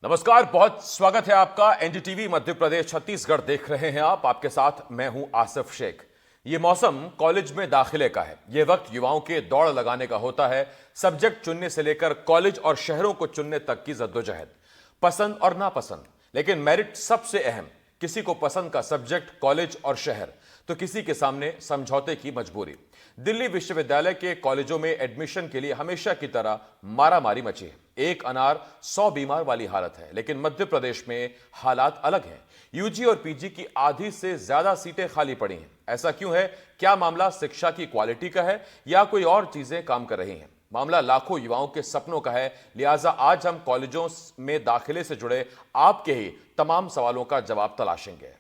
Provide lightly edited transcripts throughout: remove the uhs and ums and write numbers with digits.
नमस्कार, बहुत स्वागत है आपका। एनडीटीवी मध्य प्रदेश छत्तीसगढ़ देख रहे हैं आप। आपके साथ मैं हूं आसिफ शेख। ये मौसम कॉलेज में दाखिले का है। ये वक्त युवाओं के दौड़ लगाने का होता है। सब्जेक्ट चुनने से लेकर कॉलेज और शहरों को चुनने तक की जद्दोजहद, पसंद और नापसंद, लेकिन मेरिट सबसे अहम। किसी को पसंद का सब्जेक्ट, कॉलेज और शहर, तो किसी के सामने समझौते की मजबूरी। दिल्ली विश्वविद्यालय के कॉलेजों में एडमिशन के लिए हमेशा की तरह मारामारी मची है। एक अनार 100 बीमार वाली हालत है। लेकिन मध्य प्रदेश में हालात अलग हैं। यूजी और पीजी की आधी से ज्यादा सीटें खाली पड़ी हैं। ऐसा क्यों है? क्या मामला शिक्षा की क्वालिटी का है या कोई और चीजें काम कर रही हैं? मामला लाखों युवाओं के सपनों का है। लिहाजा आज हम कॉलेजों में दाखिले से जुड़े आपके ही तमाम सवालों का जवाब तलाशेंगे।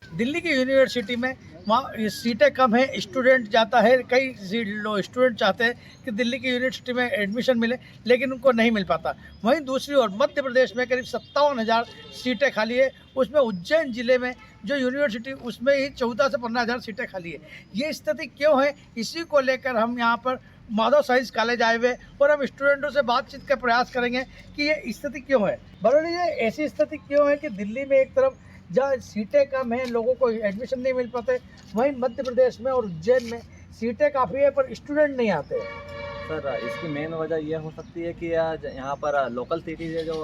दिल्ली की यूनिवर्सिटी में वहाँ सीटें कम है, स्टूडेंट जाता है, कई स्टूडेंट चाहते हैं कि दिल्ली की यूनिवर्सिटी में एडमिशन मिले, लेकिन उनको नहीं मिल पाता। वहीं दूसरी ओर मध्य प्रदेश में करीब 57,000 सीटें खाली है। उसमें उज्जैन जिले में जो यूनिवर्सिटी, उसमें ही 14 से 15,000 सीटें खाली है। ये स्थिति क्यों है, इसी को लेकर हम यहाँ पर माधव साइंस कॉलेज आए हुए और हम स्टूडेंटों से बातचीत का प्रयास करेंगे कि ये स्थिति क्यों है। बरौनी ये ऐसी स्थिति क्यों है कि दिल्ली में एक तरफ जहाँ सीटें कम हैं, लोगों को एडमिशन नहीं मिल पाते, वहीं मध्य प्रदेश में और उज्जैन में सीटें काफ़ी है पर स्टूडेंट नहीं आते। सर, इसकी मेन वजह यह हो सकती है कि यहाँ पर लोकल सिटीज़ है, जो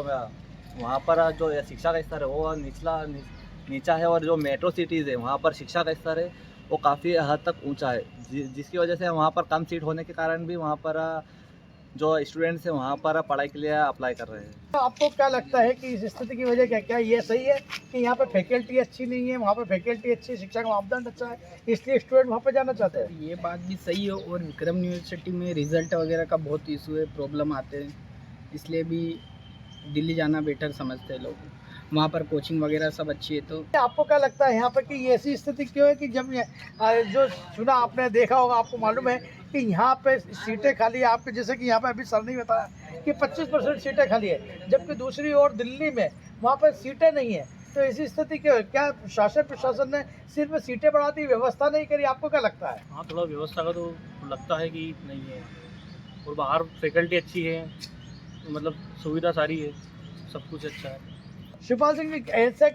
वहाँ पर जो शिक्षा का स्तर है वो नीचा है, और जो मेट्रो सिटीज़ है वहाँ पर शिक्षा का स्तर है वो काफ़ी हद तक ऊंचा है, जिसकी वजह से वहाँ पर कम सीट होने के कारण भी वहाँ पर जो स्टूडेंट्स हैं वहाँ पर पढ़ाई के लिए अप्लाई कर रहे हैं। तो आपको क्या लगता है कि इस स्थिति की वजह क्या क्या ये सही है कि यहाँ पे फैकल्टी अच्छी नहीं है, वहाँ पे फैकल्टी अच्छी, शिक्षा का मापदंड अच्छा है, इसलिए स्टूडेंट वहाँ पे जाना चाहते हैं? ये बात भी सही है, और विक्रम यूनिवर्सिटी में रिज़ल्ट वगैरह का बहुत इशू है, प्रॉब्लम आते हैं, इसलिए भी दिल्ली जाना बेटर समझते हैं लोग। वहाँ पर कोचिंग वगैरह सब अच्छी है। तो आपको क्या लगता है यहाँ पर कि ये ऐसी स्थिति क्यों है कि जब जो चुना आपने देखा होगा, आपको मालूम है कि यहाँ पे सीटें खाली है, आपके जैसे कि यहाँ पे अभी सर ने बताया कि 25% सीटें खाली है, जबकि दूसरी ओर दिल्ली में वहाँ पर सीटें नहीं है। तो ऐसी स्थिति क्यों है? क्या शासन प्रशासन ने सिर्फ सीटें बढ़ा दी, व्यवस्था नहीं करी? आपको क्या लगता है? हाँ, थोड़ा व्यवस्था का तो लगता है कि नहीं है, और बाहर फैकल्टी अच्छी है, मतलब सुविधा सारी है, सब कुछ अच्छा है। शिवपाल सिंह जी, ऐसे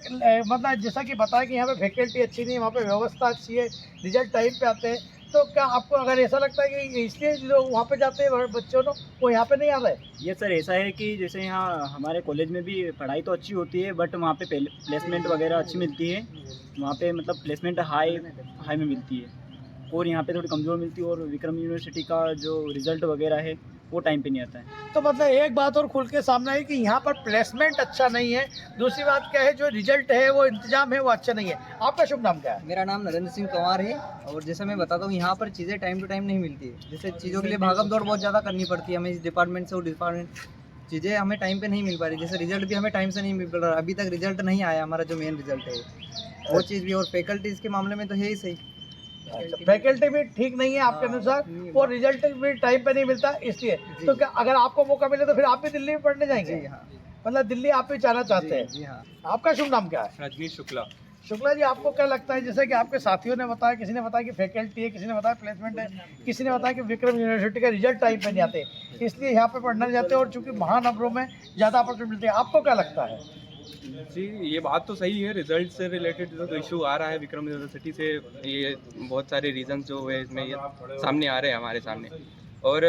मतलब जैसा कि बताया कि यहाँ पे फैकल्टी अच्छी नहीं है, वहाँ पे व्यवस्था अच्छी है, रिजल्ट टाइम पे आते हैं, तो क्या आपको अगर ऐसा लगता है कि इसलिए लोग वहाँ पे जाते हैं, बच्चों लोग वो यहाँ पे नहीं आ रहे? ये सर ऐसा है कि जैसे यहाँ हमारे कॉलेज में भी पढ़ाई तो अच्छी होती है, बट वहाँ पे प्लेसमेंट वगैरह अच्छी मिलती है। वहाँ पे मतलब प्लेसमेंट हाई में मिलती है, और यहाँ पे थोड़ी कमज़ोर मिलती है, और विक्रम यूनिवर्सिटी का जो रिज़ल्ट वगैरह है वो टाइम पे नहीं आता है। तो मतलब एक बात और खुल के सामने है कि यहाँ पर प्लेसमेंट अच्छा नहीं है। दूसरी बात क्या है, जो रिजल्ट है, वो इंतजाम है, वो अच्छा नहीं है। आपका शुभ नाम क्या है? मेरा नाम नरेंद्र सिंह कंवर है, और जैसे मैं बताता हूँ, यहाँ पर चीज़ें टाइम टू टाइम नहीं मिलती है। जैसे चीज़ों के लिए भागम दौड़ बहुत ज़्यादा करनी पड़ती है हमें, इस डिपार्टमेंट से वो डिपार्टमेंट, चीज़ें हमें टाइम पे नहीं मिल पा रही। जैसे रिजल्ट भी हमें टाइम से नहीं मिल पा रहा, अभी तक रिजल्ट नहीं आया हमारा, जो मेन रिजल्ट है वो चीज़ भी। और फैकल्टीज़ के मामले में तो है ही सही, फैकल्टी भी ठीक नहीं है आपके अनुसार, और रिजल्ट भी टाइम पे नहीं मिलता, इसलिए। तो क्या अगर आपको मौका मिले तो फिर आप भी दिल्ली में पढ़ने जाएंगे? जी हाँ, मतलब दिल्ली आप भी जाना चाहते हैं? जी हाँ। आपका शुभ नाम क्या है? रजनीश शुक्ला। शुक्ला जी, आपको क्या लगता है, जैसे कि आपके साथियों ने बताया, किसी ने बताया कि फैकल्टी है, किसी ने बताया प्लेसमेंट है, किसी ने बताया कि विक्रम यूनिवर्सिटी का रिजल्ट टाइम पे नहीं आते, इसलिए यहाँ पे पढ़ना नहीं जाते, और चूंकि महानगरों में ज़्यादा अपॉर्चुनिटी मिलती है? आपको क्या लगता है? जी, ये बात तो सही है। रिजल्ट से रिलेटेड जो इशू आ रहा है विक्रम यूनिवर्सिटी से, ये बहुत सारे रीजंस जो है इसमें ये सामने आ रहे हैं हमारे सामने। और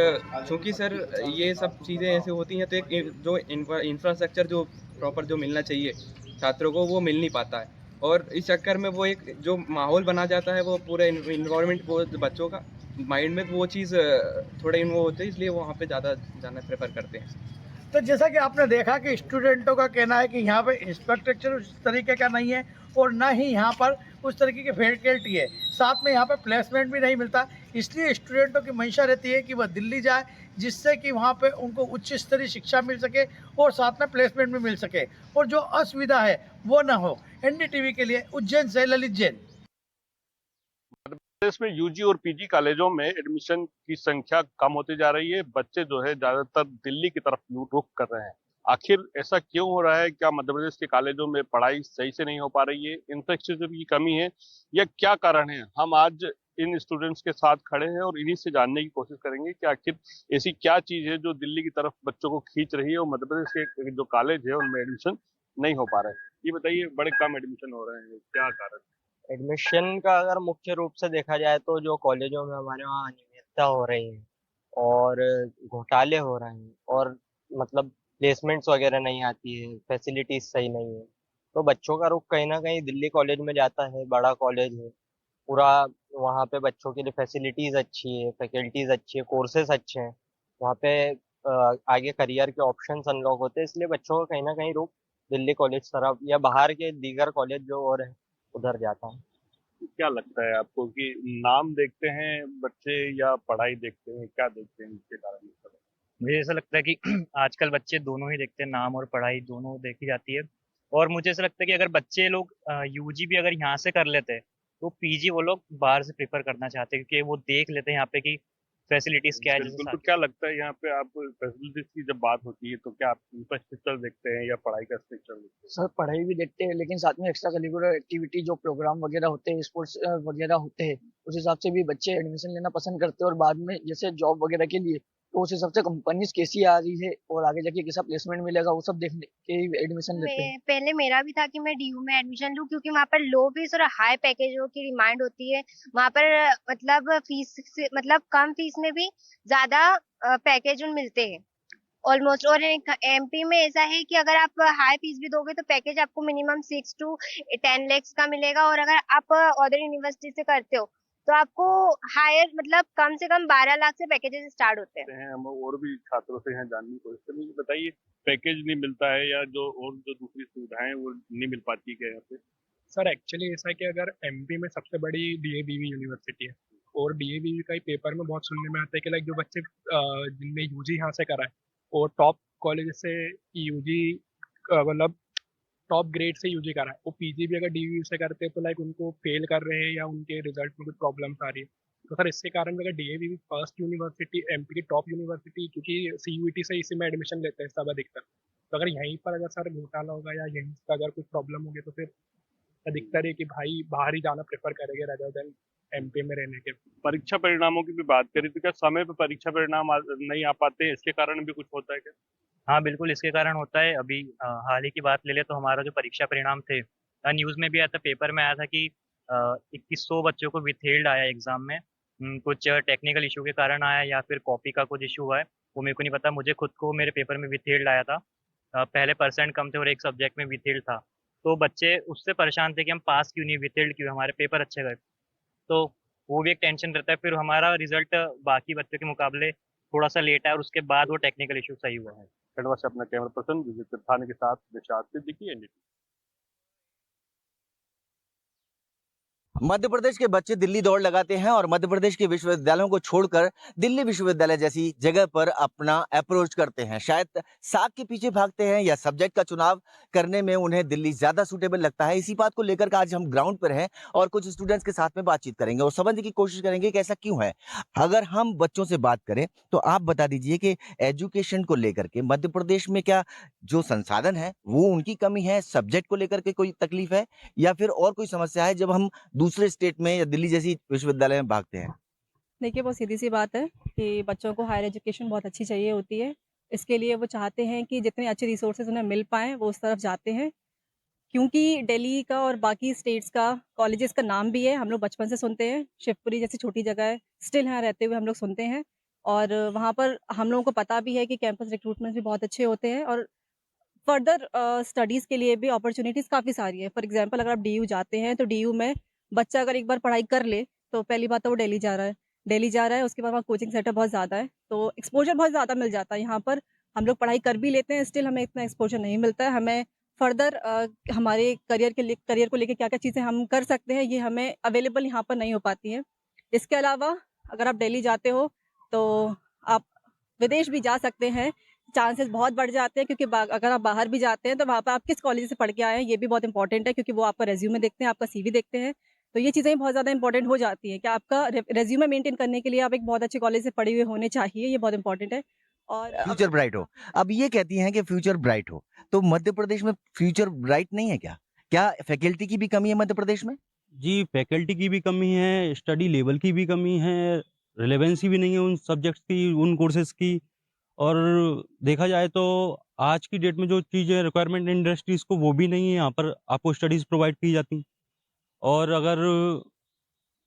चूंकि सर ये सब चीज़ें ऐसे होती हैं, तो एक जो इंफ्रास्ट्रक्चर जो प्रॉपर जो मिलना चाहिए छात्रों को, वो मिल नहीं पाता है, और इस चक्कर में वो एक जो माहौल बना जाता है, वो पूरा इन्वायरमेंट, वो बच्चों का माइंड में वो चीज़ थोड़ा वो होते हैं, इसलिए वो वहाँ पे ज़्यादा जाना प्रेफर करते हैं। तो जैसा कि आपने देखा कि स्टूडेंटों का कहना है कि यहाँ पे इंफ्रास्ट्रक्चर उस तरीके का नहीं है, और ना ही यहाँ पर उस तरीके की फैकल्टी है, साथ में यहाँ पे प्लेसमेंट भी नहीं मिलता, इसलिए स्टूडेंटों की मंशा रहती है कि वह दिल्ली जाए, जिससे कि वहाँ पे उनको उच्च स्तरीय शिक्षा मिल सके और साथ में प्लेसमेंट भी मिल सके, और जो असुविधा है वो ना हो। एनडीटीवी के लिए उज्जैन से ललित जैन। प्रदेश में यूजी और पीजी कॉलेजों में एडमिशन की संख्या कम होती जा रही है। बच्चे जो है ज्यादातर दिल्ली की तरफ रुख कर रहे हैं। आखिर ऐसा क्यों हो रहा है? क्या मध्य प्रदेश के कॉलेजों में पढ़ाई सही से नहीं हो पा रही है? इंफ्रास्ट्रक्चर की कमी है या क्या कारण है? हम आज इन स्टूडेंट्स के साथ खड़े हैं और इन्हीं से जानने की कोशिश करेंगे कि आखिर ऐसी क्या चीज़ है जो दिल्ली की तरफ बच्चों को खींच रही है और मध्य प्रदेश के जो कॉलेज है उनमें एडमिशन नहीं हो पा रहा है। ये बताइए, बड़े कम एडमिशन हो रहे हैं, क्या कारण है? एडमिशन का अगर मुख्य रूप से देखा जाए तो जो कॉलेजों में हमारे वहाँ अनियमितता हो रही है और घोटाले हो रहे हैं और मतलब प्लेसमेंट्स वगैरह नहीं आती है, फैसिलिटीज सही नहीं है, तो बच्चों का रुख कहीं ना कहीं दिल्ली कॉलेज में जाता है। बड़ा कॉलेज है पूरा, वहाँ पे बच्चों के लिए फैसिलिटीज अच्छी है, फैकल्टीज अच्छी है, कोर्सेज अच्छे हैं, वहाँ पे आगे करियर के ऑप्शंस अनलॉक होते हैं, इसलिए बच्चों का कहीं ना कहीं रुख दिल्ली कॉलेज तरफ या बाहर के दीगर कॉलेज जो और है उधर जाता है। क्या लगता है आपको कि नाम देखते हैं बच्चे या पढ़ाई देखते हैं, क्या देखते हैं इसके कारण? मुझे ऐसा लगता है कि आजकल बच्चे दोनों ही देखते हैं, नाम और पढ़ाई दोनों देखी जाती है। और मुझे ऐसा लगता है कि अगर बच्चे लोग यूजी भी अगर यहाँ से कर लेते हैं तो पीजी वो लोग बाहर से प्रेफर करना चाहते हैं, क्योंकि वो देख लेते हैं यहाँ पे कि फैसिलिटीज क्या है। जैसे बिल्कुल, तो क्या लगता है यहाँ पे आप फैसिलिटीज की जब बात होती है तो क्या आप इंफ्रास्ट्रक्चर देखते हैं या पढ़ाई का स्ट्रक्चर देखते हैं? सर पढ़ाई भी देखते हैं, लेकिन साथ में एक्स्ट्रा करिकुलर एक्टिविटी जो प्रोग्राम वगैरह होते हैं, स्पोर्ट्स वगैरह होते हैं, उस हिसाब से भी बच्चे एडमिशन लेना पसंद करते हैं। और बाद में जैसे जॉब वगैरह के लिए तो उस हिसाब से कंपनीज कैसी आ रही है और आगे जाके कैसा प्लेसमेंट मिलेगा वो सब देखने के एडमिशन लेते हैं। पहले मेरा भी था कि मैं डीयू में एडमिशन लूं, क्योंकि वहाँ पर लो फीस और हाई पैकेजों की डिमांड होती है। वहाँ पर मतलब फीस से मतलब कम फीस में भी ज्यादा पैकेज मिलते हैं ऑलमोस्ट। और एमपी में ऐसा है कि अगर आप हाई फीस भी दोगे तो पैकेज आपको मिनिमम 6 to 10 lakhs का मिलेगा, और अगर आप अदर यूनिवर्सिटी से करते हो तो आपको हायर मतलब कम से कम 12 लाख से पैकेजेस स्टार्ट होते हैं। हम और भी छात्रों से यहाँ जानने की कोशिश करेंगे। बताइए, पैकेज नहीं मिलता है या जो दूसरी सुविधाएं वो नहीं मिल पाती क्या यहाँ पे? सर एक्चुअली ऐसा है कि अगर एमपी में सबसे बड़ी डीएवीवी यूनिवर्सिटी है और डीएवीवी का ही पेपर में बहुत सुनने में आता है कि लाइक जो बच्चे जिनने यूजी यहाँ से करा है और टॉप कॉलेज से यूजी मतलब टॉप ग्रेड से यूजी करा है, वो पीजी भी अगर डीवीयू से करते हैं तो लाइक उनको फेल कर रहे हैं या उनके रिजल्ट में कुछ प्रॉब्लम्स आ रही है। तो सर इसके कारण अगर डीएवीवी फर्स्ट यूनिवर्सिटी एमपी की टॉप यूनिवर्सिटी, क्योंकि सीयूईटी से इसी में एडमिशन लेते हैं सब अधिकतर, तो अगर यहीं पर अगर सर घोटाला होगा या यहीं पर अगर कुछ प्रॉब्लम होगी तो फिर अधिकतर है कि भाई बाहर ही जाना प्रेफर करेंगे रेदर देन एमपी में रहने के। परीक्षा परिणामों की भी बात करें तो क्या समय पे परीक्षा परिणाम नहीं आ पाते हैं, इसके कारण भी कुछ होता है क्या? हाँ बिल्कुल, इसके कारण होता है। अभी हाल ही की बात ले ले तो हमारा जो परीक्षा परिणाम थे, न्यूज़ में भी आया था, पेपर में आया था कि 2100 बच्चों को विथहेल्ड आया एग्जाम में। कुछ टेक्निकल इशू के कारण आया या फिर कॉपी का कुछ इशू हुआ है वो मेरे को नहीं पता। मुझे खुद को मेरे पेपर में विथहेल्ड आया था। पहले परसेंट कम थे और एक सब्जेक्ट में विथहेल्ड था, तो बच्चे उससे परेशान थे कि हम पास क्यों नहीं, विथहेल्ड क्यों, हमारे पेपर अच्छे गए। तो वो भी एक टेंशन रहता है। फिर हमारा रिजल्ट बाकी बच्चों के मुकाबले थोड़ा सा लेट आया और उसके बाद वो टेक्निकल इशू सही हुआ है। खंडवा से अपना कैमरा पर्सन विजय त्रिपाठी के साथ निशात सिद्दीकी, एनडीटीवी। मध्य प्रदेश के बच्चे दिल्ली दौड़ लगाते हैं और मध्य प्रदेश के विश्वविद्यालयों को छोड़कर दिल्ली विश्वविद्यालय जैसी जगह पर अपना अप्रोच करते हैं। शायद साख के पीछे भागते हैं या सब्जेक्ट का चुनाव करने में उन्हें दिल्ली ज्यादा सूटेबल लगता है। इसी बात को लेकर आज हम ग्राउंड पर हैं और कुछ स्टूडेंट्स के साथ में बातचीत करेंगे और समझने की कोशिश करेंगे कि ऐसा क्यों है। अगर हम बच्चों से बात करें तो आप बता दीजिए कि एजुकेशन को लेकर के मध्य प्रदेश में क्या जो संसाधन है वो उनकी कमी है, सब्जेक्ट को लेकर के कोई तकलीफ है या फिर और कोई समस्या है जब हम दूसरे स्टेट में या दिल्ली जैसी विश्वविद्यालय में भागते हैं? देखिए बहुत सीधी सी बात है कि बच्चों को हायर एजुकेशन बहुत अच्छी चाहिए होती है। इसके लिए वो चाहते हैं कि जितने अच्छे रिसोर्सेज उन्हें मिल पाएँ वो उस तरफ जाते हैं, क्योंकि दिल्ली का और बाकी स्टेट्स का कॉलेजेस का नाम भी है, हम लोग बचपन से सुनते हैं। शिवपुरी जैसी छोटी जगह है, स्टिल यहाँ रहते हुए हम लोग सुनते हैं और वहाँ पर हम लोगों को पता भी है कि कैंपस रिक्रूटमेंट भी बहुत अच्छे होते हैं और फर्दर स्टडीज़ के लिए भी अपॉर्चुनिटीज़ काफ़ी सारी है। फॉर एग्जांपल अगर आप डीयू जाते हैं तो डीयू में बच्चा अगर एक बार पढ़ाई कर ले तो पहली बात तो वो दिल्ली जा रहा है, उसके बाद वहाँ कोचिंग सेंटर बहुत ज़्यादा है, तो एक्सपोजर बहुत ज़्यादा मिल जाता है। यहाँ पर हम लोग पढ़ाई कर भी लेते हैं, स्टिल हमें इतना एक्सपोजर नहीं मिलता है। हमें फर्दर हमारे करियर को लेकर क्या क्या चीज़ें हम कर सकते हैं ये हमें अवेलेबल यहाँ पर नहीं हो पाती हैं। इसके अलावा अगर आप दिल्ली जाते हो तो आप विदेश भी जा सकते हैं, चांसेस बहुत बढ़ जाते हैं, क्योंकि अगर आप बाहर भी जाते हैं तो वहाँ पर आप किस कॉलेज से पढ़ के आए हैं ये भी बहुत इंपॉर्टेंट है, क्योंकि वो आपका रेज्यूमे देखते हैं, आपका CV देखते हैं। तो ये चीज़ें बहुत ज़्यादा इंपॉर्टेंट हो जाती हैं कि आपका रेज्यूमे मेंटेन करने के लिए आप एक बहुत अच्छे कॉलेज से पढ़े हुए होने चाहिए, ये बहुत इंपॉर्टेंट है। और फ्यूचर ब्राइट हो, अब ये कहती हैं कि फ्यूचर ब्राइट हो, तो मध्य प्रदेश में फ्यूचर ब्राइट नहीं है क्या? क्या फैकल्टी की भी कमी है मध्य प्रदेश में? जी, फैकल्टी की भी कमी है, स्टडी लेवल की भी कमी है, रिलेवेंसी भी नहीं है उन सब्जेक्ट्स की, उन कोर्सेज़ की। और देखा जाए तो आज की डेट में जो चीज़ें रिक्वायरमेंट इंडस्ट्रीज़ को वो भी नहीं है, यहाँ पर आपको स्टडीज़ प्रोवाइड की जाती। और अगर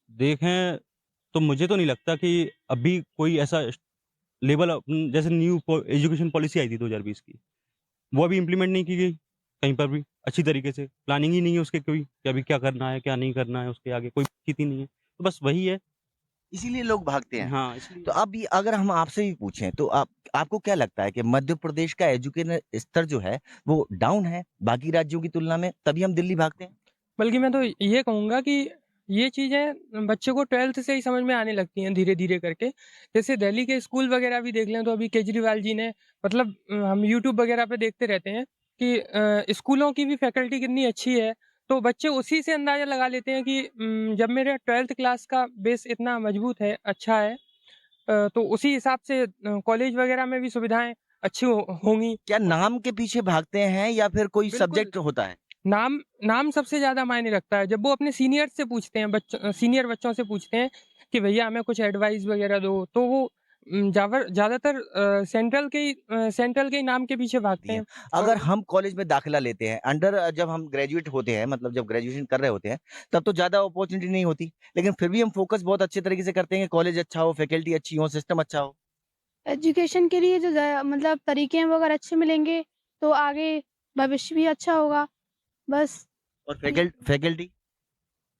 देखें तो मुझे तो नहीं लगता कि अभी कोई ऐसा लेवल जैसे न्यू एजुकेशन पॉलिसी आई थी 2020 की, वो अभी इम्प्लीमेंट नहीं की गई कहीं पर भी अच्छी तरीके से। प्लानिंग ही नहीं है उसके कोई कि अभी क्या करना है, क्या नहीं करना है, उसके आगे कोई बातचीत ही नहीं है। तो बस वही है। इसीलिए लोग भागते हैं। हाँ, इसलिए तो अब ये अगर हम आपसे भी पूछें तो आपको क्या लगता है कि मध्य प्रदेश का एजुकेशन स्तर जो है वो डाउन है बाकी राज्यों की तुलना में, तभी हम दिल्ली भागते हैं? बल्कि मैं तो ये कहूँगा कि ये चीज़ें बच्चे को 12th से ही समझ में आने लगती हैं धीरे-धीरे करके। जैसे दिल्ली के स्कूल वगैरह भी देख लें तो अभी केजरीवाल जी ने मतलब हम यूट्यूब वगैरह पे देखते रहते हैं कि स्कूलों की भी फैकल्टी कितनी अच्छी है। तो बच्चे उसी से अंदाज़ा लगा लेते हैं कि जब मेरे 12th क्लास का बेस इतना मजबूत है, अच्छा है तो उसी हिसाब से कॉलेज वगैरह में भी सुविधाएँ अच्छी होंगी। क्या नाम के पीछे भागते हैं या फिर कोई बिल्कुल। सब्जेक्ट होता है? नाम सबसे ज़्यादा मायने रखता है। जब वो अपने सीनियर से पूछते हैं सीनियर बच्चों से पूछते हैं कि भैया हमें कुछ एडवाइस वगैरह दो, तो वो ज़्यादातर सेंट्रल के ही नाम के पीछे भागते हैं। अगर हम कॉलेज में दाखिला लेते हैं जब हम ग्रेजुएट होते हैं, मतलब जब ग्रेजुएशन कर रहे होते हैं, तब तो ज़्यादा अपॉर्चुनिटी नहीं होती, लेकिन फिर भी हम फोकस बहुत अच्छे तरीके से करते हैं कि कॉलेज अच्छा हो, फैकल्टी अच्छी हो, सिस्टम अच्छा हो। एजुकेशन के लिए जो मतलब तरीके हैं वो अगर अच्छे मिलेंगे तो आगे भविष्य भी अच्छा होगा। बस और फैकल्टी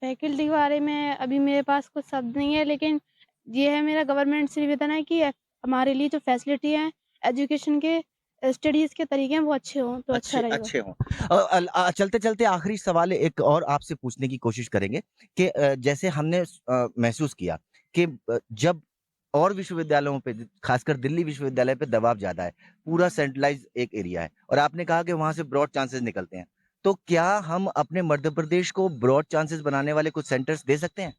फैकल्टी के बारे में अभी मेरे पास कुछ शब्द नहीं है, लेकिन ये है मेरा गवर्नमेंट से निवेदन है कि हमारे लिए जो फैसिलिटी है एजुकेशन के स्टडीज़ के तरीके हैं वो अच्छे हों तो अच्छा रहेगा। अच्छे हों। चलते-चलते आखिरी सवाल एक और आपसे पूछने की कोशिश करेंगे कि जैसे हमने महसूस किया कि जब और विश्वविद्यालयों पे खासकर दिल्ली विश्वविद्यालय पे दबाव ज़्यादा है, पूरा सेंट्रलाइज़ एक एरिया है और आपने कहा कि वहाँ से ब्रॉड चांसेस निकलते हैं। तो क्या हम अपने मध्य प्रदेश को ब्रॉड चांसेस बनाने वाले कुछ सेंटर्स दे सकते हैं?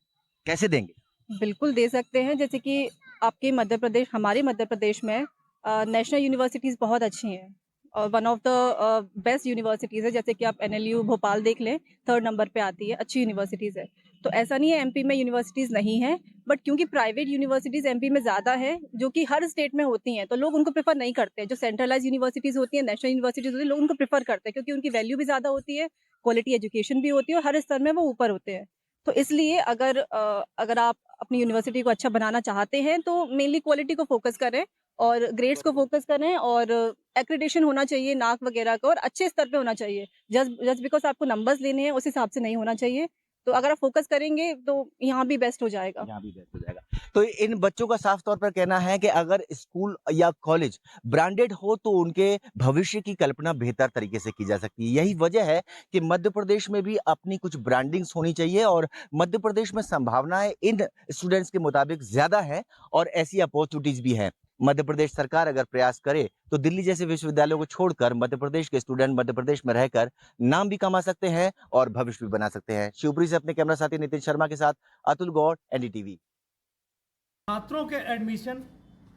कैसे देंगे? बिल्कुल दे सकते हैं। जैसे कि हमारे मध्य प्रदेश में नेशनल यूनिवर्सिटीज़ बहुत अच्छी हैं और one of the best universities है। जैसे कि आप एनएलयू भोपाल देख लें, 3rd नंबर पे आती है, अच्छी यूनिवर्सिटीज़ है। तो ऐसा नहीं है एमपी में यूनिवर्सिटीज़ नहीं है, बट क्योंकि प्राइवेट यूनिवर्सिटीज़ एमपी में ज़्यादा है, जो कि हर स्टेट में होती हैं, तो लोग उनको प्रेफर नहीं करते हैं। जो सेंट्रलाइज यूनिवर्सिटीज़ होती हैं, नेशनल यूनिवर्सिटीज़ होती हैं, लोग उनको प्रेफर करते हैं क्योंकि उनकी वैल्यू भी ज़्यादा होती है, क्वालिटी एजुकेशन भी होती है और हर स्तर में वो ऊपर होते हैं। तो इसलिए अगर आप अपनी यूनिवर्सिटी को अच्छा बनाना चाहते हैं तो मेनली क्वालिटी को फोकस करें और ग्रेड्स को फोकस करें और एक्रेडिटेशन होना चाहिए नाक वगैरह का और अच्छे स्तर पे होना चाहिए। जस्ट बिकॉज आपको नंबर्स लेने हैं उस हिसाब से नहीं होना चाहिए। तो अगर आप फोकस करेंगे तो यहाँ भी बेस्ट हो जाएगा। यहाँ भी बेस्ट हो जाएगा। तो इन बच्चों का साफ तौर पर कहना है कि अगर स्कूल या कॉलेज ब्रांडेड हो तो उनके भविष्य की कल्पना बेहतर तरीके से की जा सकती है। यही वजह है कि मध्य प्रदेश में भी अपनी कुछ ब्रांडिंग्स होनी चाहिए और मध्य प्रदेश में संभावनाएं इन स्टूडेंट्स के मुताबिक ज्यादा है और ऐसी अपॉर्चुनिटीज भी हैं। मध्य प्रदेश सरकार अगर प्रयास करे तो दिल्ली जैसे विश्वविद्यालयों को छोड़कर मध्य प्रदेश के स्टूडेंट मध्य प्रदेश में रहकर नाम भी कमा सकते हैं और भविष्य भी बना सकते हैं। शिवपुरी से अपने कैमरा साथी नितिन शर्मा के साथ अतुल गौड़, एनडीटीवी। छात्रों के एडमिशन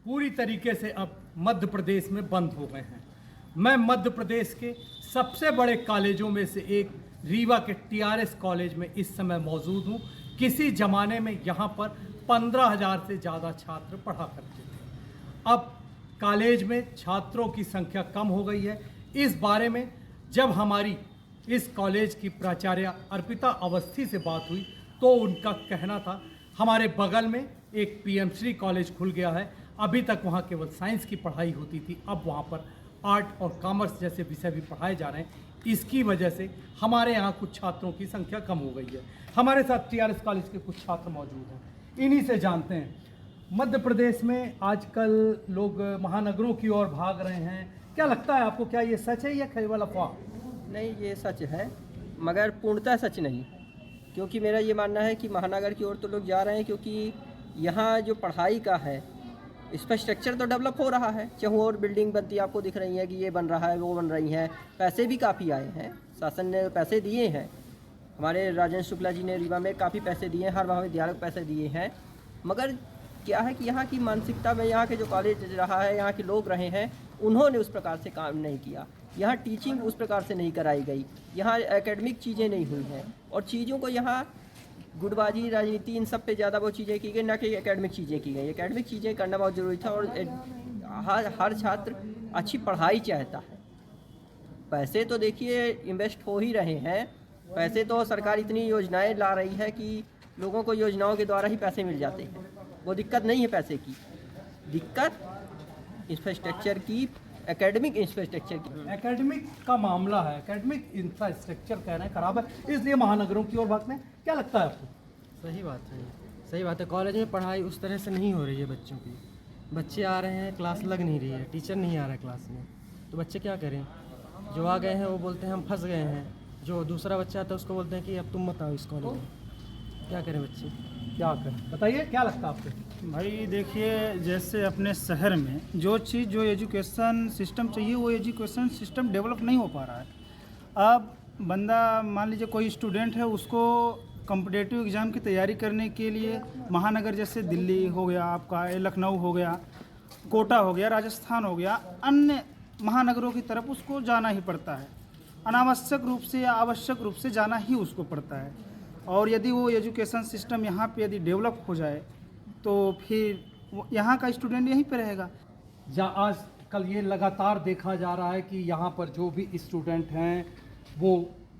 पूरी तरीके से अब मध्य प्रदेश में बंद हो गए हैं। मैं मध्य प्रदेश के सबसे बड़े कॉलेजों में से एक रीवा के टीआरएस कॉलेज में इस समय मौजूद हूँ। किसी ज़माने में यहाँ पर 15,000 से ज़्यादा छात्र पढ़ा करते थे। अब कॉलेज में छात्रों की संख्या कम हो गई है। इस बारे में जब हमारी इस कॉलेज की प्राचार्य अर्पिता अवस्थी से बात हुई तो उनका कहना था हमारे बगल में एक पीएमश्री कॉलेज खुल गया है, अभी तक वहाँ केवल साइंस की पढ़ाई होती थी, अब वहाँ पर आर्ट और कॉमर्स जैसे विषय भी पढ़ाए जा रहे हैं। इसकी वजह से हमारे यहाँ कुछ छात्रों की संख्या कम हो गई है। हमारे साथ टीआरएस कॉलेज के कुछ छात्र मौजूद हैं, इन्हीं से जानते हैं। मध्य प्रदेश में आजकल लोग महानगरों की ओर भाग रहे हैं, क्या लगता है आपको, क्या ये सच है या केवल अफवाह? नहीं, ये सच है मगर पूर्णतः सच नहीं, क्योंकि मेरा ये मानना है कि महानगर की ओर तो लोग जा रहे हैं क्योंकि यहाँ जो पढ़ाई का है इंफ्रास्ट्रक्चर तो डेवलप हो रहा है। चाहे और बिल्डिंग बनती आपको दिख रही है कि ये बन रहा है वो बन रही हैं, पैसे भी काफ़ी आए हैं, शासन ने पैसे दिए हैं। हमारे राजेंद्र शुक्ला जी ने रीवा में काफ़ी पैसे दिए हैं, हर महाविद्यालय को पैसे दिए हैं। मगर क्या है कि यहाँ की मानसिकता में यहाँ के जो कॉलेज रहा है, यहाँ के लोग रहे हैं, उन्होंने उस प्रकार से काम नहीं किया। यहाँ टीचिंग उस प्रकार से नहीं कराई गई, यहाँ एकेडमिक चीज़ें नहीं हुई हैं और चीज़ों को यहाँ गुटबाजी राजनीति इन सब पे ज़्यादा वो चीज़ें की गई, ना कि एकेडमिक चीज़ें की गई। एकेडमिक चीज़ें करना बहुत ज़रूरी था और हर छात्र अच्छी पढ़ाई चाहता है। पैसे तो देखिए इन्वेस्ट हो ही रहे हैं, पैसे तो सरकार इतनी योजनाएं ला रही है कि लोगों को योजनाओं के द्वारा ही पैसे मिल जाते हैं। वो दिक्कत नहीं है पैसे की, दिक्कत इंफ्रास्ट्रक्चर की, एकेडमिक इंफ्रास्ट्रक्चर की। एकेडमिक का मामला है, एकेडमिक इंफ्रास्ट्रक्चर कह रहे हैं खराब है, इसलिए महानगरों की ओर भागते हैं। क्या लगता है आपको? सही बात है, सही बात है। कॉलेज में पढ़ाई उस तरह से नहीं हो रही है बच्चों की। बच्चे आ रहे हैं, क्लास लग नहीं रही है, टीचर नहीं आ रहा है क्लास में, तो बच्चे क्या करें? जो आ गए हैं वो बोलते हैं हम फंस गए हैं, जो दूसरा बच्चा आता है उसको बोलते हैं कि अब तुम मत आओ इस कॉलेज में। क्या करें बच्चे, क्या करें बताइए, क्या लगता है आपको? भाई देखिए, जैसे अपने शहर में जो चीज़ जो एजुकेशन सिस्टम चाहिए वो एजुकेशन सिस्टम डेवलप नहीं हो पा रहा है। अब बंदा मान लीजिए कोई स्टूडेंट है, उसको कॉम्पिटिटिव एग्ज़ाम की तैयारी करने के लिए महानगर जैसे दिल्ली हो गया आपका, लखनऊ हो गया, कोटा हो गया, राजस्थान हो गया, अन्य महानगरों की तरफ उसको जाना ही पड़ता है। अनावश्यक रूप से या आवश्यक रूप से जाना ही उसको पड़ता है। और यदि वो एजुकेशन सिस्टम यहाँ पे यदि डेवलप हो जाए तो फिर यहाँ का स्टूडेंट यहीं पे रहेगा। आज कल ये लगातार देखा जा रहा है कि यहाँ पर जो भी स्टूडेंट हैं वो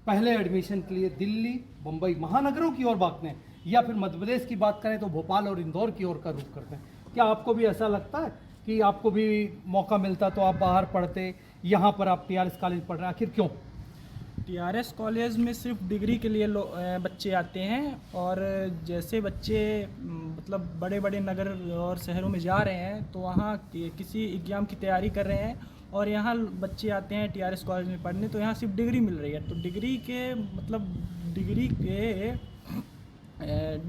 पहले एडमिशन के लिए दिल्ली, मुंबई महानगरों की ओर भागते हैं, या फिर मध्य प्रदेश की बात करें तो भोपाल और इंदौर की ओर का रुख करते हैं। क्या आपको भी ऐसा लगता है कि आपको भी मौका मिलता तो आप बाहर पढ़ते, यहाँ पर आप TRS कॉलेज पढ़ रहे हैं, आखिर क्यों? TRS कॉलेज में सिर्फ डिग्री के लिए बच्चे आते हैं, और जैसे बच्चे मतलब बड़े बड़े नगर और शहरों में जा रहे हैं तो वहाँ किसी एग्ज़ाम की तैयारी कर रहे हैं, और यहाँ बच्चे आते हैं TRS कॉलेज में पढ़ने, तो यहाँ सिर्फ डिग्री मिल रही है। तो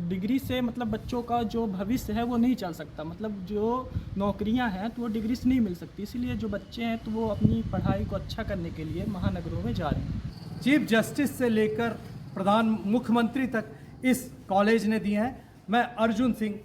डिग्री से मतलब बच्चों का जो भविष्य है वो नहीं चल सकता, मतलब जो नौकरियां हैं तो वो डिग्री से नहीं मिल सकती। इसीलिए जो बच्चे हैं तो वो अपनी पढ़ाई को अच्छा करने के लिए महानगरों में जा रहे हैं। चीफ जस्टिस से लेकर मुख्यमंत्री तक इस कॉलेज ने दिए हैं। मैं अर्जुन सिंह,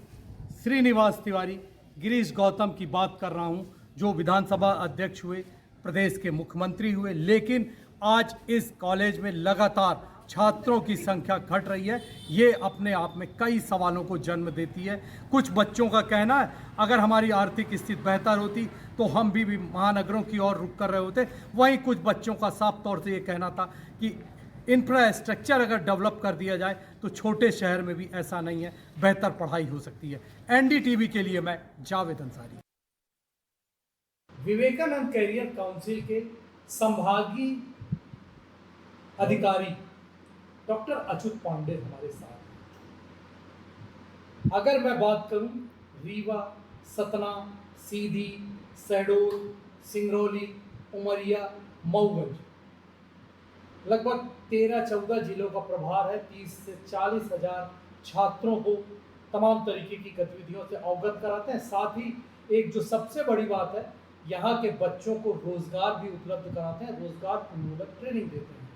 श्रीनिवास तिवारी, गिरीश गौतम की बात कर रहा हूं, जो विधानसभा अध्यक्ष हुए, प्रदेश के मुख्यमंत्री हुए, लेकिन आज इस कॉलेज में लगातार छात्रों की संख्या घट रही है। ये अपने आप में कई सवालों को जन्म देती है। कुछ बच्चों का कहना है अगर हमारी आर्थिक स्थिति बेहतर होती तो हम भी महानगरों की ओर रुख कर रहे होते। वहीं कुछ बच्चों का साफ तौर से ये कहना था कि इंफ्रास्ट्रक्चर अगर डेवलप कर दिया जाए तो छोटे शहर में भी ऐसा नहीं है, बेहतर पढ़ाई हो सकती है। NDTV के लिए मैं जावेद अंसारी। विवेकानंद कैरियर काउंसिल के संभागीय अधिकारी डॉक्टर अच्युत पांडे हमारे साथ। अगर मैं बात करूं रीवा, सतना, सीधी, शहडोल, सिंगरौली, उमरिया, मऊगंज, लगभग 13-14 जिलों का प्रभार है। 30 से 40 हजार छात्रों को तमाम तरीके की गतिविधियों से अवगत कराते हैं। साथ ही एक जो सबसे बड़ी बात है, यहाँ के बच्चों को रोजगार भी उपलब्ध कराते हैं, रोजगार पूर्वक ट्रेनिंग देते हैं।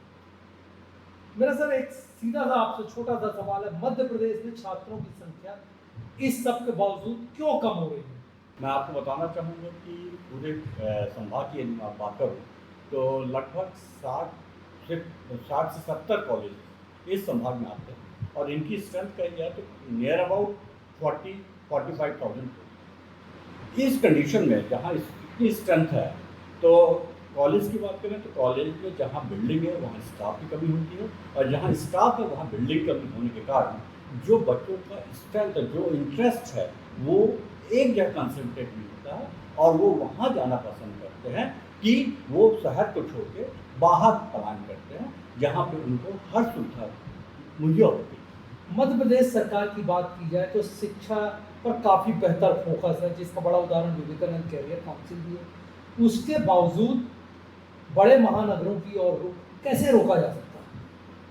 मेरा सर एक सीधा सा आपसे छोटा सा सवाल है, मध्य प्रदेश में छात्रों की संख्या इस सब के बावजूद क्यों कम हो रही है? मैं आपको बताना चाहूँगा कि पूरे संभाग की यदि मैं बात करूँ तो लगभग 60 से 70 कॉलेज इस संभाग में आते हैं, और इनकी स्ट्रेंथ कही जाए तो नियर अबाउट 40-45,000। इस कंडीशन में जहाँ इतनी स्ट्रेंथ है तो कॉलेज की बात करें तो कॉलेज में जहाँ बिल्डिंग है वहाँ स्टाफ की कमी होती है, और जहाँ स्टाफ है वहाँ बिल्डिंग कमी होने के कारण जो बच्चों का स्ट्रेंथ, जो इंटरेस्ट है वो एक जगह कंसंट्रेट नहीं होता है, और वो वहाँ जाना पसंद करते हैं कि वो शहर को छोड़ के बाहर पलायन करते हैं जहाँ पे उनको हर सुविधा मुहैया होती है। मध्य प्रदेश सरकार की बात की जाए तो शिक्षा पर काफ़ी बेहतर फोकस है, जिसका बड़ा उदाहरण विवेकानंद कैरियर काउंसिल भी है। उसके बावजूद बड़े महानगरों की ओर रुख कैसे रोका जा सकता है?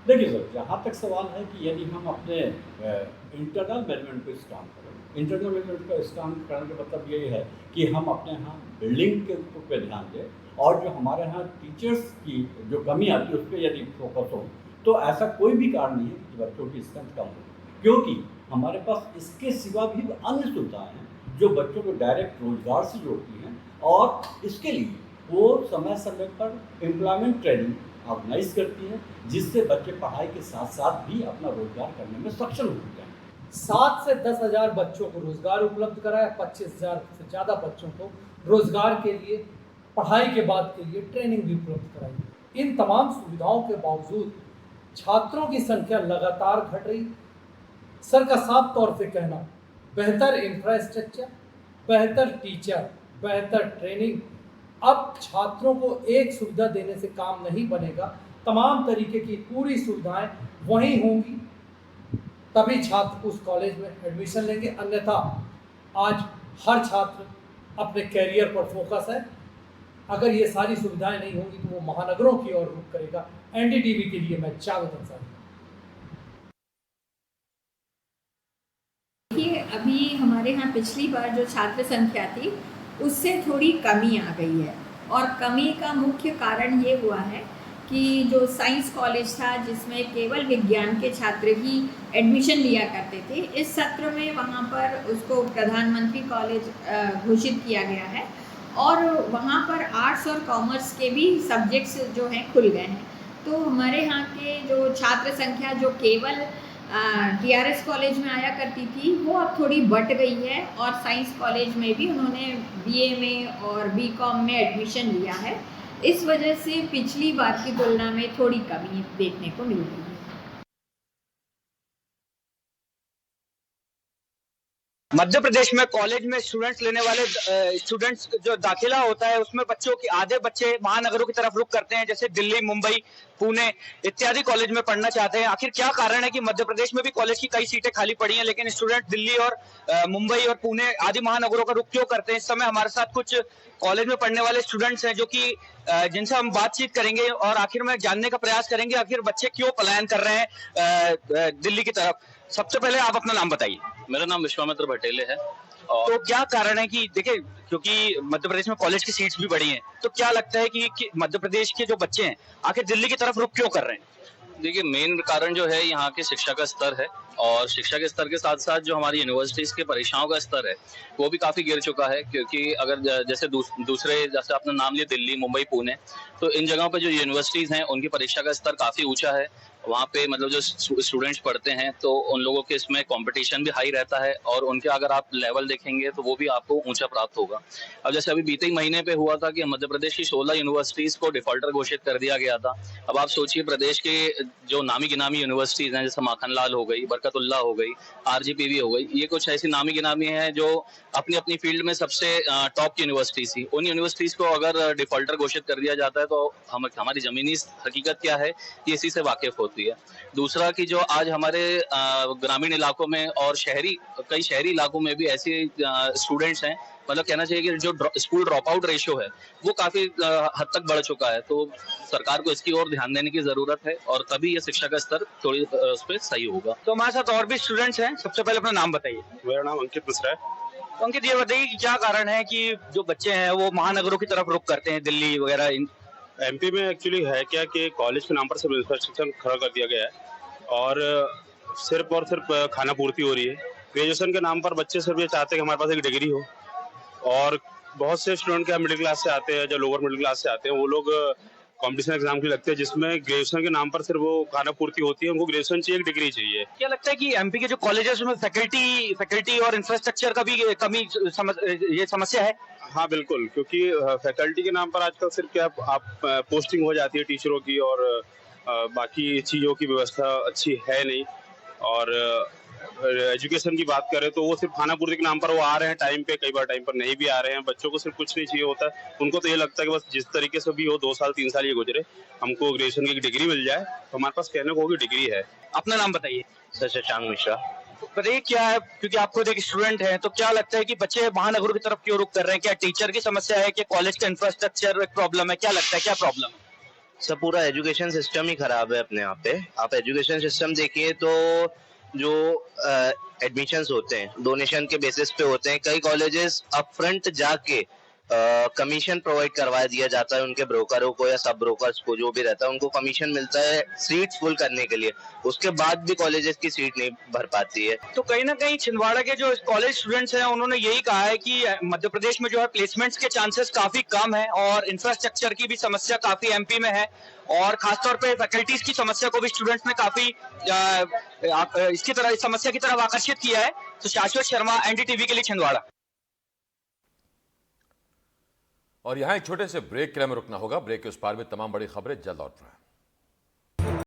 देखिए सर, जहाँ तक सवाल है कि यदि हम अपने इंटरनल मैनेजमेंट को स्ट्रांग करें, इंटरनल मैनेजमेंट को स्ट्रांग करने का मतलब यही है कि हम अपने यहाँ बिल्डिंग के ऊपर पे ध्यान दें, और जो हमारे यहाँ टीचर्स की जो कमी आती है उस पर यदि फोकस हो तो ऐसा कोई भी कारण नहीं है कि बच्चों की स्ट्रेंथ कम हो, क्योंकि हमारे पास इसके सिवा भी अन्य सुविधाएँ हैं जो बच्चों को डायरेक्ट रोजगार से जोड़ती हैं, और इसके लिए वो समय समय पर एम्प्लॉयमेंट ट्रेनिंग ऑर्गेनाइज करती है, जिससे बच्चे पढ़ाई के साथ साथ भी अपना रोजगार करने में सक्षम होते हैं। 7 से 10 हज़ार बच्चों को रोजगार उपलब्ध कराया, 25,000 से ज़्यादा बच्चों को रोजगार के लिए, पढ़ाई के बाद के लिए ट्रेनिंग भी उपलब्ध कराई। इन तमाम सुविधाओं के बावजूद छात्रों की संख्या लगातार घट रही। सर का साफ तौर से कहना, बेहतर इंफ्रास्ट्रक्चर, बेहतर टीचर, बेहतर ट्रेनिंग, अब छात्रों को एक सुविधा देने से काम नहीं बनेगा। तमाम तरीके की पूरी सुविधाएं वहीं होंगी, तभी छात्र उस कॉलेज में एडमिशन लेंगे। अन्यथा आज हर छात्र अपने कैरियर पर फोकस है। अगर ये सारी सुविधाएं नहीं होंगी तो वो महानगरों की ओर रुख करेगा। एनडीटीवी के लिए मैं जावेद अंसारी। देखिए, अभी हमारे यहाँ पिछली बार जो छात्र संख्या थी उससे थोड़ी कमी आ गई है, और कमी का मुख्य कारण ये हुआ है कि जो साइंस कॉलेज था जिसमें केवल विज्ञान के छात्र ही एडमिशन लिया करते थे, इस सत्र में वहाँ पर उसको प्रधानमंत्री कॉलेज घोषित किया गया है, और वहाँ पर आर्ट्स और कॉमर्स के भी सब्जेक्ट्स जो हैं खुल गए हैं। तो हमारे यहाँ के जो छात्र संख्या जो केवल टीआरएस कॉलेज में आया करती थी वो अब थोड़ी बढ़ गई है, और साइंस कॉलेज में भी उन्होंने बीए में और बीकॉम में एडमिशन लिया है। इस वजह से पिछली बार की तुलना में थोड़ी कमी देखने को मिल रही है। मध्य प्रदेश में कॉलेज में स्टूडेंट्स लेने वाले स्टूडेंट्स जो दाखिला होता है उसमें बच्चों की आधे बच्चे महानगरों की तरफ रुख करते हैं, जैसे दिल्ली, मुंबई, पुणे इत्यादि कॉलेज में पढ़ना चाहते हैं। आखिर क्या कारण है कि मध्य प्रदेश में भी कॉलेज की कई सीटें खाली पड़ी हैं, लेकिन स्टूडेंट दिल्ली और मुंबई और पुणे आदि महानगरों का रुख क्यों करते हैं? इस समय हमारे साथ कुछ कॉलेज में पढ़ने वाले स्टूडेंट्स हैं जो कि जिनसे हम बातचीत करेंगे और आखिर में जानने का प्रयास करेंगे आखिर बच्चे क्यों पलायन कर रहे हैं दिल्ली की तरफ। सबसे पहले आप अपना नाम बताइए। मेरा नाम विश्वामित्र भटेले है। और तो क्या कारण है कि देखिए, क्योंकि मध्य प्रदेश में कॉलेज की सीट्स भी बढ़ी हैं, तो क्या लगता है कि मध्य प्रदेश के जो बच्चे हैं आखिर दिल्ली की तरफ रुख क्यों कर रहे हैं? देखिए, मेन कारण जो है यहाँ के शिक्षा का स्तर है, और शिक्षा के स्तर के साथ साथ जो हमारी यूनिवर्सिटीज के परीक्षाओं का स्तर है वो भी काफी गिर चुका है। क्योंकि अगर जैसे दूसरे जैसे आपने नाम लिया दिल्ली, मुंबई, पुणे, तो इन जगहों पे जो यूनिवर्सिटीज हैं उनकी परीक्षा का स्तर काफी ऊंचा है। वहाँ पे मतलब जो स्टूडेंट्स पढ़ते हैं तो उन लोगों के इसमें कंपटीशन भी हाई रहता है, और उनके अगर आप लेवल देखेंगे तो वो भी आपको ऊंचा प्राप्त होगा। अब जैसे अभी बीते ही महीने पे हुआ था कि मध्य प्रदेश की 16 यूनिवर्सिटीज को डिफॉल्टर घोषित कर दिया गया था। अब आप सोचिए, प्रदेश के जो नामी गिनामी यूनिवर्सिटीज हैं, जैसे माखनलाल हो गई, बरकतुल्लाह हो गई, आरजीपीवी हो गई, ये कुछ ऐसी नामी गिनामी हैं जो अपनी अपनी फील्ड में सबसे टॉप की यूनिवर्सिटीज थी। उन यूनिवर्सिटीज को अगर डिफॉल्टर घोषित कर दिया जाता है तो हमारी जमीनी हकीकत क्या है ये इसी से वाकिफ होती है। दूसरा कि जो आज हमारे ग्रामीण इलाकों में और कई शहरी इलाकों में भी ऐसे स्टूडेंट्स हैं, मतलब कहना चाहिए कि जो स्कूल ड्रॉप आउट रेशियो है वो काफी हद तक बढ़ चुका है। तो सरकार को इसकी ओर ध्यान देने की जरूरत है, और तभी ये शिक्षा का स्तर थोड़ी उस पर सही होगा। तो हमारे साथ और भी स्टूडेंट्स हैं। सबसे पहले अपना नाम बताइए। मेरा नाम अंकित मिश्रा है। तो अंकित, ये बताइए कि क्या कारण है कि जो बच्चे हैं वो महानगरों की तरफ रुख करते हैं, दिल्ली वगैरह? एमपी में एक्चुअली है क्या कि कॉलेज के नाम पर सिर्फ इंफ्रास्ट्रक्चर खड़ा कर दिया गया है, और सिर्फ खाना पूर्ति हो रही है। ग्रेजुएशन के नाम पर बच्चे सिर्फ ये चाहते हैं कि हमारे पास एक डिग्री हो, और बहुत से स्टूडेंट क्या मिडिल क्लास से आते हैं, जो लोअर मिडिल क्लास से आते हैं, वो लोग कंपटीशन एग्जाम के लगते हैं जिसमें ग्रेजुएशन के नाम पर सिर्फ वो खाना पूर्ति होती है। उनको ग्रेजुएशन चाहिए, एक डिग्री चाहिए। क्या लगता है कि एमपी के जो कॉलेजेस में फैकल्टी और इंफ्रास्ट्रक्चर का भी कमी ये समस्या है? हाँ बिल्कुल, क्योंकि फैकल्टी के नाम पर आजकल सिर्फ क्या आप पोस्टिंग हो जाती है टीचरों की, और बाकी चीज़ों की व्यवस्था अच्छी है नहीं। और एजुकेशन की बात करें तो वो सिर्फ खाना पूर्ति के नाम पर वो आ रहे हैं टाइम पे, कई बार टाइम पर नहीं भी आ रहे हैं। बच्चों को सिर्फ कुछ नहीं चाहिए होता है, उनको तो ये लगता है कि बस जिस तरीके से भी हो 2 साल 3 साल ये गुजरे, हमको ग्रेजुएशन की डिग्री मिल जाए, तो हमारे पास कहने को डिग्री है। अपना नाम बताइए। सर शशांक मिश्रा। बताइए क्या है, क्योंकि आप खुद एक स्टूडेंट हैं, तो क्या लगता है कि बच्चे महानगरों की तरफ क्यों रुख कर रहे हैं? क्या टीचर की समस्या है कि कॉलेज का इंफ्रास्ट्रक्चर एक प्रॉब्लम है? क्या लगता है, क्या प्रॉब्लम है? सब पूरा एजुकेशन सिस्टम ही खराब है अपने यहाँ पे। आप एजुकेशन सिस्टम देखिए तो जो एडमिशंस होते हैं डोनेशन के बेसिस पे होते हैं। कई कॉलेजेस अप फ्रंट जाके कमीशन प्रोवाइड करवा दिया जाता है उनके ब्रोकरों को या सब ब्रोकर्स को, जो भी रहता है उनको कमीशन मिलता है सीट्स फुल करने के लिए। उसके बाद भी कॉलेजेस की सीट नहीं भर पाती है। तो कहीं ना कहीं छिंदवाड़ा के जो कॉलेज स्टूडेंट्स हैं उन्होंने यही कहा है कि मध्य प्रदेश में जो है प्लेसमेंट्स के चांसेस काफी कम है और इंफ्रास्ट्रक्चर की भी समस्या काफी एमपी में है और खासतौर पे फैकल्टीज की समस्या को भी स्टूडेंट्स ने काफी इस समस्या की तरफ आकर्षित किया है। तो शाश्वत शर्मा, एनडीटीवी के लिए छिंदवाड़ा। और यहाँ एक छोटे से ब्रेक के लिए हमें रुकना होगा। ब्रेक के उस पार में तमाम बड़ी खबरें जल्द लौट रहे हैं।